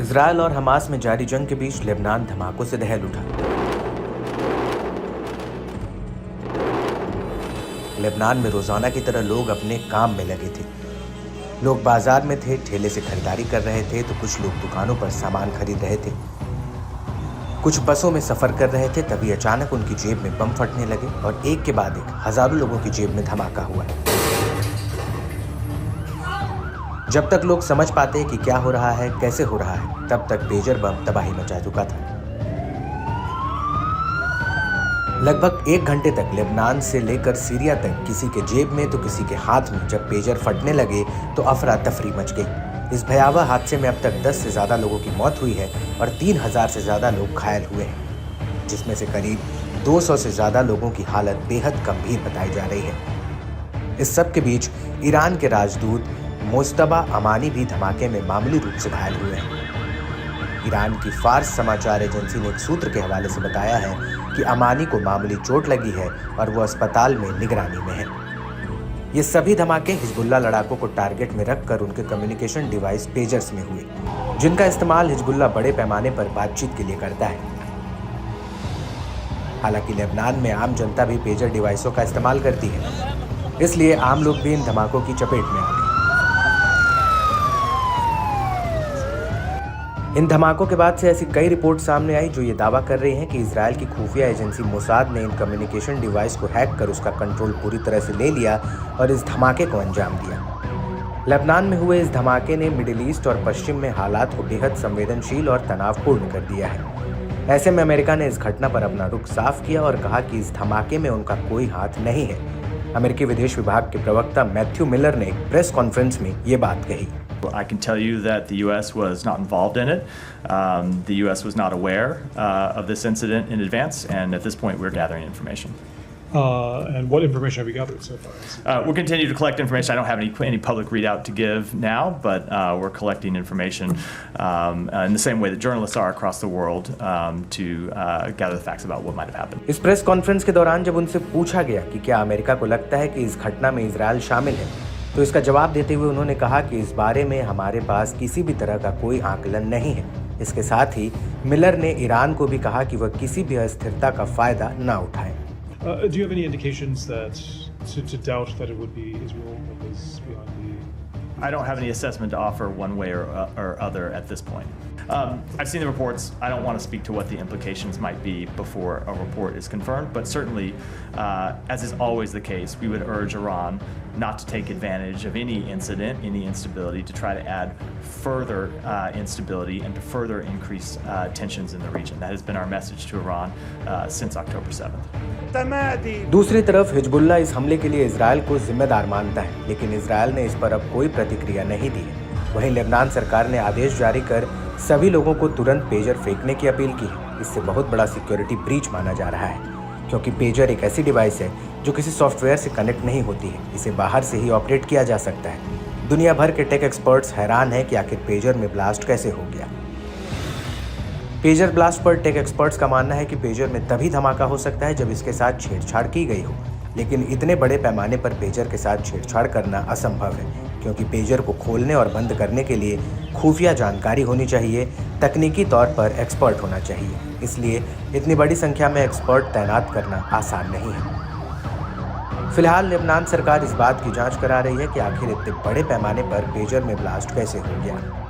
Israel और Hamas में जारी जंग के बीच लेबनान धमाकों से दहल उठा। लेबनान में रोजाना की तरह लोग अपने काम में लगे थे। लोग बाजार में थे, ठेले से खरीदारी कर रहे थे तो कुछ लोग दुकानों पर सामान खरीद रहे थे। कुछ बसों में सफर कर रहे थे, तभी अचानक उनकी जेब में बम फटने लगे और एक के बाद एक हजारों लोगों की जेब में धमाका हुआ। जब तक लोग समझ पाते कि क्या हो रहा है, कैसे हो रहा है, तब तक पेजर बम तबाही मचा चुका था। लगभग 1 घंटे तक लेबनान से लेकर सीरिया तक किसी के जेब में तो किसी के हाथ में जब पेजर फटने लगे तो अफरा तफरी मच गई। इस भयावह हादसे में अब तक 10 से ज्यादा लोगों की मौत हुई है और 3000 से ज्यादा लोग घायल हुए हैं, जिसमें से करीब 200 से ज्यादा लोगों की हालत बेहद गंभीर बताई जा रही है। इस सब के बीच ईरान के राजदूत मुज्तबा अमानी भी धमाके में मामूली रूप से घायल हुए हैं। ईरान की फार्स समाचार एजेंसी ने एक सूत्र के हवाले से बताया है कि अमानी को मामूली चोट लगी है और वो अस्पताल में निगरानी में है। ये सभी धमाके हिजबुल्लाह लड़ाकों को टारगेट में रखकर उनके कम्युनिकेशन डिवाइस पेजर्स में हुए, जिनका इस्तेमाल हिजबुल्लाह बड़े पैमाने पर बातचीत के लिए करता है। हालांकि लेबनान में आम जनता भी पेजर डिवाइसों का इस्तेमाल करती है, इसलिए आम लोग भी इन धमाकों की चपेट में आ गए। इन धमाकों के बाद से ऐसी कई रिपोर्ट सामने आई जो ये दावा कर रही हैं कि इजरायल की खुफिया एजेंसी मोसाद ने इन कम्युनिकेशन डिवाइस को हैक कर उसका कंट्रोल पूरी तरह से ले लिया और इस धमाके को अंजाम दिया। लेबनान में हुए इस धमाके ने मिडिल ईस्ट और पश्चिम में हालात को बेहद संवेदनशील और तनावपूर्ण कर दिया है। ऐसे में अमेरिका ने इस घटना पर अपना रुख साफ किया और कहा कि इस धमाके में उनका कोई हाथ नहीं है। अमेरिकी विदेश विभाग के प्रवक्ता मैथ्यू मिलर ने एक प्रेस कॉन्फ्रेंस में ये बात कही। I can tell you that the U.S. was not involved in it. The U.S. was not aware of this incident in advance, and at this point we're gathering information. And what information have you gathered so far? We'll continue to collect information. I don't have any public readout to give now, but we're collecting information in the same way that journalists are across the world to gather the facts about what might have happened. इस press conference के दौरान जब उनसे पूछा गया कि क्या America को लगता है कि इस घटना में इजरायल शामिल है, तो इसका जवाब देते हुए उन्होंने कहा कि इस बारे में हमारे पास किसी भी तरह का कोई आकलन नहीं है। इसके साथ ही मिलर ने ईरान को भी कहा कि वह किसी भी अस्थिरता का फायदा न उठाए। Do you have any indications that to doubt that it would be Israel that was behind the? I don't have any assessment to offer one way or other at this point. I've seen the reports. I don't want to speak to what the implications might be before a report is confirmed, but certainly, as is always the case, we would urge Iran not to take advantage of any incident, any instability, to try to add further instability and to further increase tensions in the region. That has been our message to Iran since October 7th. दूसरी तरफ Hezbollah इस हमले के लिए Israel को जिम्मेदार मानता है, लेकिन इजरायल ने इस पर अब कोई प्रतिक्रिया नहीं दी है। वहीं लेबनान सरकार ने आदेश जारी कर सभी लोगों को तुरंत पेजर फेंकने की अपील की है। इससे बहुत बड़ा सिक्योरिटी ब्रीच माना जा रहा है, क्योंकि पेजर एक ऐसी डिवाइस है जो किसी सॉफ्टवेयर से कनेक्ट नहीं होती है। इसे बाहर से ही ऑपरेट किया जा सकता है। दुनिया भर के टेक एक्सपर्ट्स हैरान हैं कि आखिर पेजर में ब्लास्ट कैसे हो गया। पेजर ब्लास्ट पर टेक एक्सपर्ट्स का मानना है कि पेजर में तभी धमाका हो सकता है जब इसके साथ छेड़छाड़ की गई हो, लेकिन इतने बड़े पैमाने पर पेजर के साथ छेड़छाड़ करना असंभव है, क्योंकि पेजर को खोलने और बंद करने के लिए खुफिया जानकारी होनी चाहिए, तकनीकी तौर पर एक्सपर्ट होना चाहिए। इसलिए इतनी बड़ी संख्या में एक्सपर्ट तैनात करना आसान नहीं है। फिलहाल लेबनान सरकार इस बात की जांच करा रही है कि आखिर इतने बड़े पैमाने पर पेजर में ब्लास्ट कैसे हो गया।